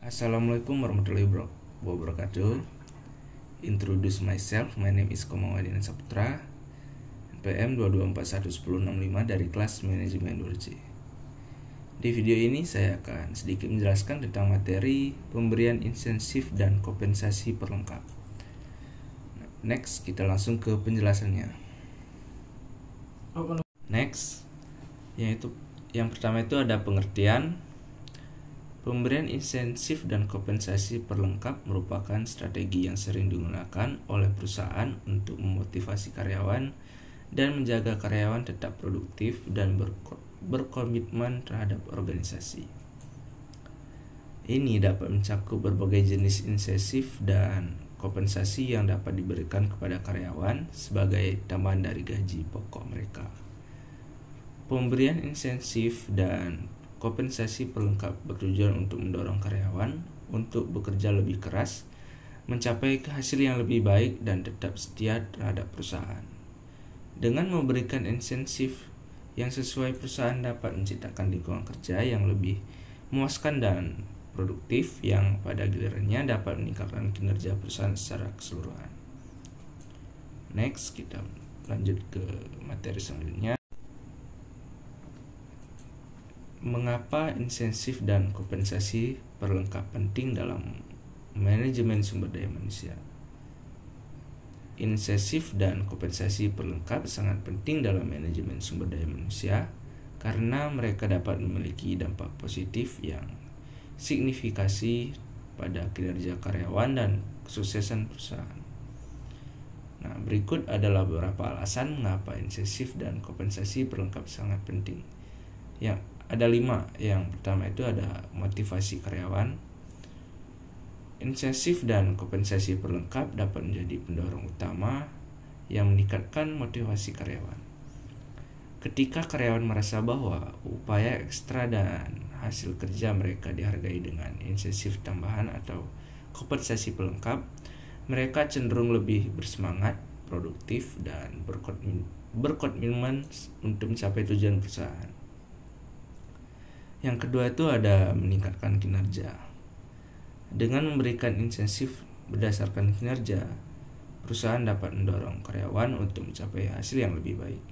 Assalamualaikum warahmatullahi wabarakatuh. Introduce myself, my name is Komawadina Saputra, NPM 2241165 dari kelas manajemen 2C. Di video ini saya akan sedikit menjelaskan tentang materi pemberian insentif dan kompensasi perlengkap. Next, kita langsung ke penjelasannya. Next, yaitu yang pertama itu ada pengertian. Pemberian insentif dan kompensasi perlengkap merupakan strategi yang sering digunakan oleh perusahaan untuk memotivasi karyawan dan menjaga karyawan tetap produktif dan berkomitmen terhadap organisasi. Ini dapat mencakup berbagai jenis insentif dan kompensasi yang dapat diberikan kepada karyawan sebagai tambahan dari gaji pokok mereka. Pemberian insentif dan kompensasi perlengkap bertujuan untuk mendorong karyawan untuk bekerja lebih keras, mencapai hasil yang lebih baik dan tetap setia terhadap perusahaan. Dengan memberikan insentif yang sesuai, perusahaan dapat menciptakan lingkungan kerja yang lebih memuaskan dan produktif yang pada gilirannya dapat meningkatkan kinerja perusahaan secara keseluruhan. Next, kita lanjut ke materi selanjutnya. Mengapa insentif dan kompensasi perlengkap penting dalam manajemen sumber daya manusia? Insentif dan kompensasi perlengkap sangat penting dalam manajemen sumber daya manusia karena mereka dapat memiliki dampak positif yang signifikasi pada kinerja karyawan dan kesuksesan perusahaan. Nah, berikut adalah beberapa alasan mengapa insentif dan kompensasi perlengkap sangat penting. Ada 5. Yang pertama itu ada motivasi karyawan. Insentif dan kompensasi perlengkap dapat menjadi pendorong utama yang meningkatkan motivasi karyawan. Ketika karyawan merasa bahwa upaya ekstra dan hasil kerja mereka dihargai dengan insentif tambahan atau kompensasi pelengkap, mereka cenderung lebih bersemangat, produktif, dan berkomitmen untuk mencapai tujuan perusahaan. Yang kedua itu ada meningkatkan kinerja. Dengan memberikan insentif berdasarkan kinerja, perusahaan dapat mendorong karyawan untuk mencapai hasil yang lebih baik.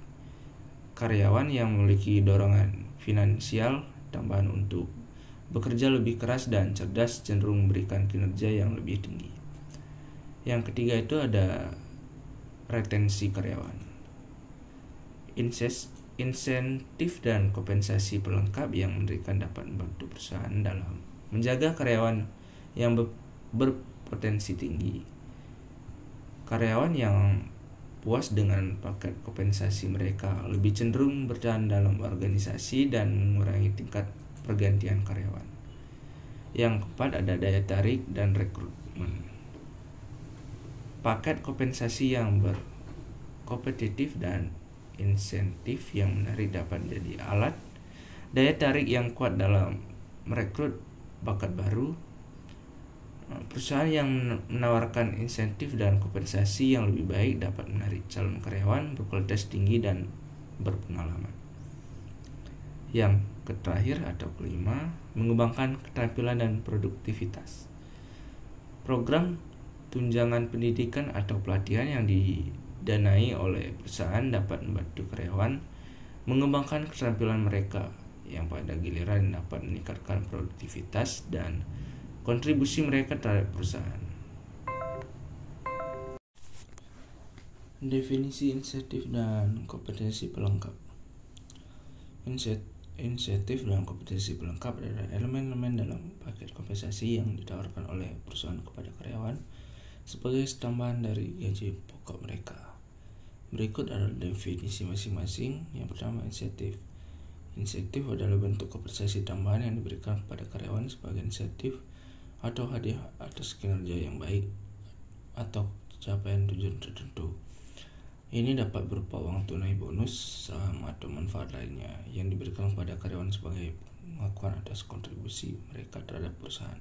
Karyawan yang memiliki dorongan finansial tambahan untuk bekerja lebih keras dan cerdas cenderung memberikan kinerja yang lebih tinggi. Yang ketiga itu ada retensi karyawan. Insentif dan kompensasi pelengkap yang memberikan dapat membantu perusahaan dalam menjaga karyawan yang berpotensi tinggi. Karyawan yang puas dengan paket kompensasi mereka lebih cenderung bertahan dalam organisasi dan mengurangi tingkat pergantian karyawan. Yang keempat ada daya tarik dan rekrutmen. Paket kompensasi yang berkompetitif dan insentif yang menarik dapat menjadi alat daya tarik yang kuat dalam merekrut bakat baru. Perusahaan yang menawarkan insentif dan kompensasi yang lebih baik dapat menarik calon karyawan berkualitas tinggi dan berpengalaman. Yang terakhir atau kelima, mengembangkan keterampilan dan produktivitas. Program tunjangan pendidikan atau pelatihan yang didanai oleh perusahaan dapat membantu karyawan mengembangkan keterampilan mereka yang pada giliran dapat meningkatkan produktivitas dan kontribusi mereka terhadap perusahaan. Definisi insentif dan kompensasi pelengkap. Insentif dan kompensasi pelengkap adalah elemen-elemen dalam paket kompensasi yang ditawarkan oleh perusahaan kepada karyawan sebagai tambahan dari gaji pokok mereka. Berikut adalah definisi masing-masing. Yang pertama, insentif. Insentif adalah bentuk kompensasi tambahan yang diberikan kepada karyawan sebagai insentif atau hadiah atas kinerja yang baik atau capaian tujuan tertentu. Ini dapat berupa uang tunai, bonus, saham, atau manfaat lainnya yang diberikan kepada karyawan sebagai pengakuan atas kontribusi mereka terhadap perusahaan.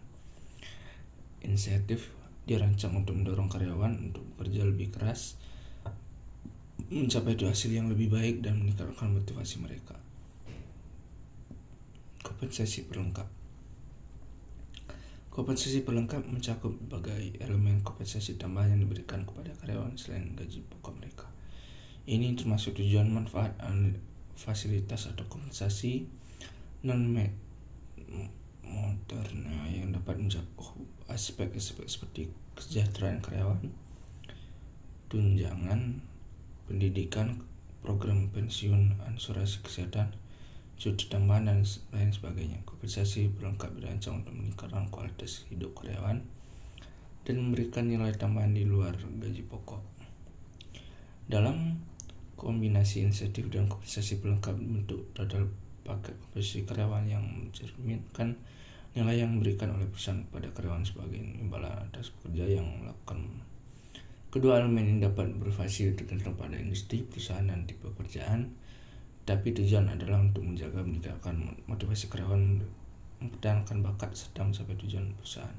Insentif dirancang untuk mendorong karyawan untuk bekerja lebih keras, mencapai hasil yang lebih baik, dan meningkatkan motivasi mereka. Kompensasi perlengkap. Kompensasi pelengkap mencakup berbagai elemen kompensasi tambahan yang diberikan kepada karyawan selain gaji pokok mereka. Ini termasuk tujuan, manfaat, fasilitas atau kompensasi non-moneter yang dapat mencakup aspek-aspek seperti kesejahteraan karyawan, tunjangan, pendidikan, program pensiun, asuransi kesehatan, cuti tambahan, dan lain sebagainya. Kompensasi pelengkap dirancang untuk meningkatkan kualitas hidup karyawan dan memberikan nilai tambahan di luar gaji pokok. Dalam kombinasi insentif dan kompensasi pelengkap bentuk total paket kompensasi karyawan yang mencerminkan nilai yang diberikan oleh perusahaan kepada karyawan sebagai imbalan atas pekerja yang melakukan. Kedua elemen ini dapat bervariasi tergantung pada industri, perusahaan, dan tipe pekerjaan, tapi tujuan adalah untuk menjaga meningkatkan motivasi karyawan, mempertahankan bakat, serta mencapai tujuan perusahaan.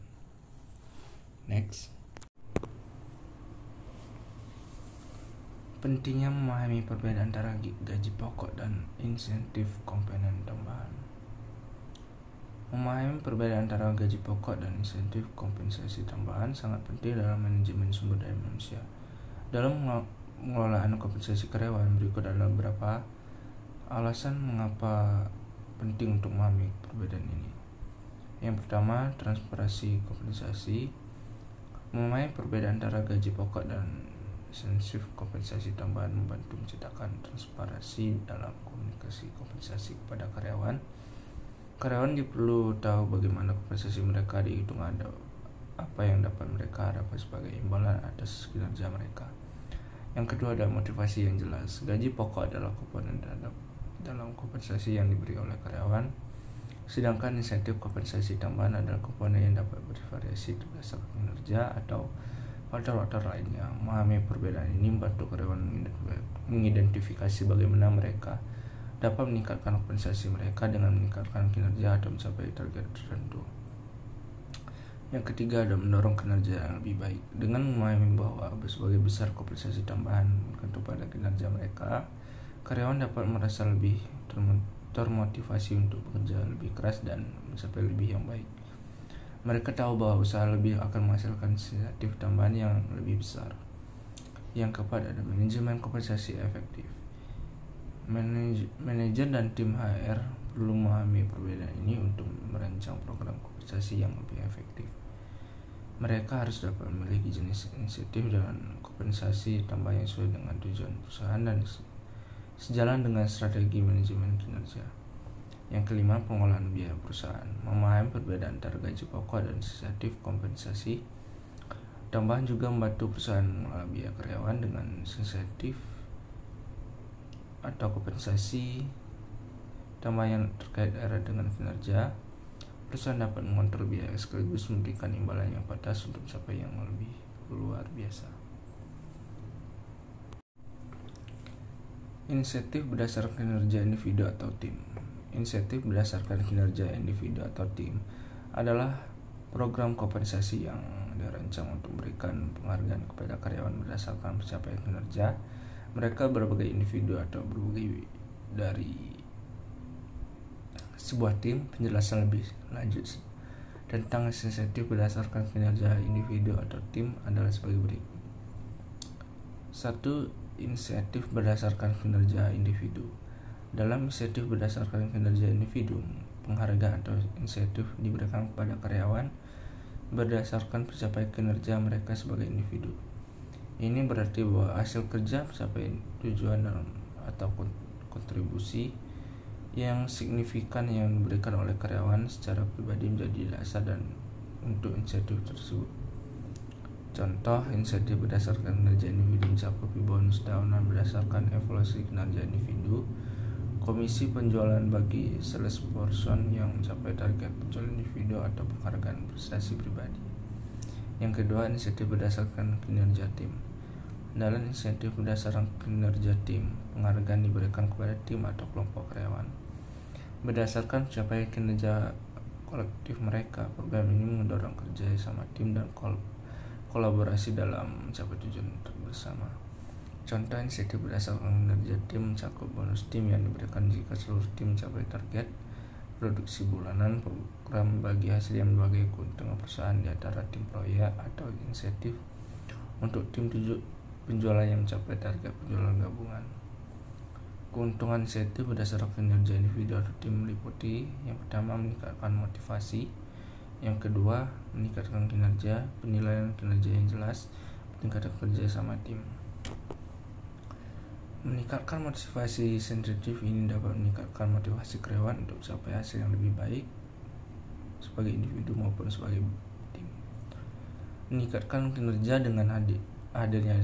Next. Pentingnya memahami perbedaan antara gaji pokok dan insentif komponen tambahan. Memahami perbedaan antara gaji pokok dan insentif kompensasi tambahan sangat penting dalam manajemen sumber daya manusia. Dalam pengelolaan kompensasi karyawan, berikut adalah beberapa alasan mengapa penting untuk memahami perbedaan ini. Yang pertama, transparansi kompensasi. Memahami perbedaan antara gaji pokok dan insentif kompensasi tambahan membantu menciptakan transparansi dalam komunikasi kompensasi kepada karyawan. Karyawan perlu tahu bagaimana kompensasi mereka dihitung, ada apa yang dapat mereka harapkan sebagai imbalan atas kinerja mereka. Yang kedua adalah motivasi yang jelas. Gaji pokok adalah komponen dalam kompensasi yang diberi oleh karyawan, sedangkan insentif kompensasi tambahan adalah komponen yang dapat bervariasi berdasarkan kinerja atau faktor-faktor lainnya. Memahami perbedaan ini membantu karyawan mengidentifikasi bagaimana mereka dapat meningkatkan kompensasi mereka dengan meningkatkan kinerja atau mencapai target tertentu. Yang ketiga adalah mendorong kinerja yang lebih baik. Dengan memahami bahwa sebagai besar kompensasi tambahan bergantung pada kinerja mereka, karyawan dapat merasa lebih termotivasi untuk bekerja lebih keras dan mencapai lebih yang baik. Mereka tahu bahwa usaha lebih akan menghasilkan insentif tambahan yang lebih besar. Yang keempat ada manajemen kompensasi efektif. Manajer dan tim HR perlu memahami perbedaan ini untuk merancang program kompensasi yang lebih efektif. Mereka harus dapat memiliki jenis insentif dan kompensasi tambahan yang sesuai dengan tujuan perusahaan dan sejalan dengan strategi manajemen kinerja. Yang kelima, pengolahan biaya perusahaan. Memahami perbedaan antara gaji pokok dan insentif kompensasi tambahan juga membantu perusahaan mengelola biaya karyawan dengan insentif atau kompensasi tambahan yang terkait erat dengan kinerja. Perusahaan dapat mengontrol biaya sekaligus memberikan imbalan yang pantas untuk mencapai yang lebih luar biasa. Insentif berdasarkan kinerja individu atau tim. Insentif berdasarkan kinerja individu atau tim adalah program kompensasi yang dirancang untuk memberikan penghargaan kepada karyawan berdasarkan pencapaian kinerja mereka berbagai individu atau berbagai dari sebuah tim. Penjelasan lebih lanjut tentang insentif berdasarkan kinerja individu atau tim adalah sebagai berikut. 1. Insentif berdasarkan kinerja individu. Dalam insentif berdasarkan kinerja individu, penghargaan atau insentif diberikan kepada karyawan berdasarkan pencapaian kinerja mereka sebagai individu. Ini berarti bahwa hasil kerja mencapai tujuan atau kontribusi yang signifikan yang diberikan oleh karyawan secara pribadi menjadi dasar dan untuk insentif tersebut. Contoh, insentif berdasarkan kinerja individu mencakup bonus tahunan berdasarkan evaluasi kinerja individu, komisi penjualan bagi salesperson yang mencapai target penjualan individu, atau penghargaan prestasi pribadi. Yang kedua, insentif berdasarkan kinerja tim. Dalam insentif berdasarkan kinerja tim, penghargaan diberikan kepada tim atau kelompok karyawan berdasarkan pencapaian kinerja kolektif mereka. Program ini mendorong kerja sama tim dan kolaborasi dalam mencapai tujuan bersama. Contoh, insentif berdasarkan kinerja tim mencakup bonus tim yang diberikan jika seluruh tim mencapai target, produksi bulanan, program bagi hasil yang sebagai keuntungan perusahaan di antara tim proyek, atau insentif untuk tim penjualan yang mencapai target penjualan gabungan. Keuntungan insentif berdasarkan kinerja individu atau tim meliputi: yang pertama, meningkatkan motivasi; yang kedua, meningkatkan kinerja, penilaian kinerja yang jelas, meningkatkan kerja sama tim. Meningkatkan motivasi insentif ini dapat meningkatkan motivasi karyawan untuk mencapai hasil yang lebih baik sebagai individu maupun sebagai tim. Meningkatkan kinerja dengan hadirnya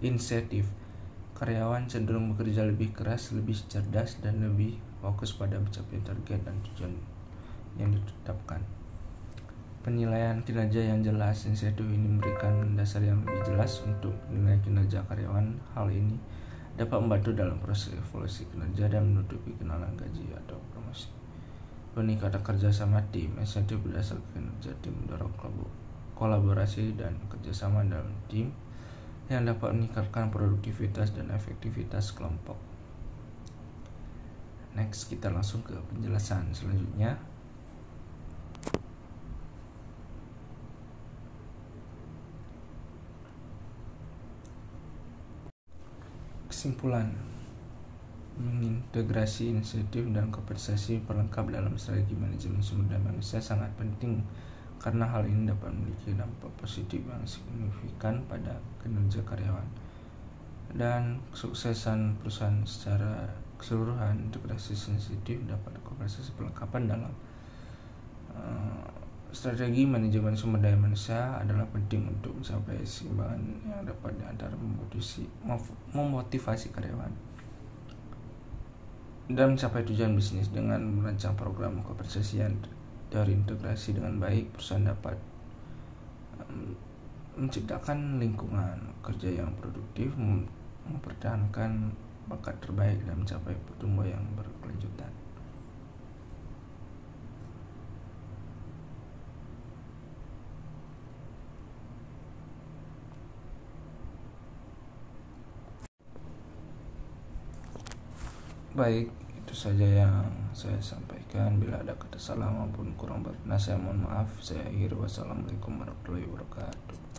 insentif, karyawan cenderung bekerja lebih keras, lebih cerdas, dan lebih fokus pada mencapai target dan tujuan yang ditetapkan. Penilaian kinerja yang jelas: insentif ini memberikan dasar yang lebih jelas untuk menilai kinerja karyawan. Hal ini dapat membantu dalam proses evaluasi kinerja dan menutupi kenalan gaji atau promosi. Peningkatan kerjasama tim: insentif berdasarkan kinerja tim mendorong kolaborasi dan kerjasama dalam tim yang dapat meningkatkan produktivitas dan efektivitas kelompok. Next, kita langsung ke penjelasan selanjutnya. Kesimpulan: mengintegrasi insentif dan kompensasi pelengkap dalam strategi manajemen sumber daya manusia sangat penting, karena hal ini dapat memiliki dampak positif yang signifikan pada kinerja karyawan dan kesuksesan perusahaan secara keseluruhan. Integrasi insentif dapat kompensasi pelengkapan dalam strategi manajemen sumber daya manusia adalah penting untuk mencapai keseimbangan yang dapat antara memotivasi karyawan dan mencapai tujuan bisnis. Dengan merancang program kompensasi yang terintegrasi dengan baik, perusahaan dapat menciptakan lingkungan kerja yang produktif, mempertahankan bakat terbaik, dan mencapai pertumbuhan yang berkelanjutan. Baik, itu saja yang saya sampaikan. Bila ada kata salah maupun kurang berkenan, saya mohon maaf. Saya akhiri. Wassalamualaikum warahmatullahi wabarakatuh.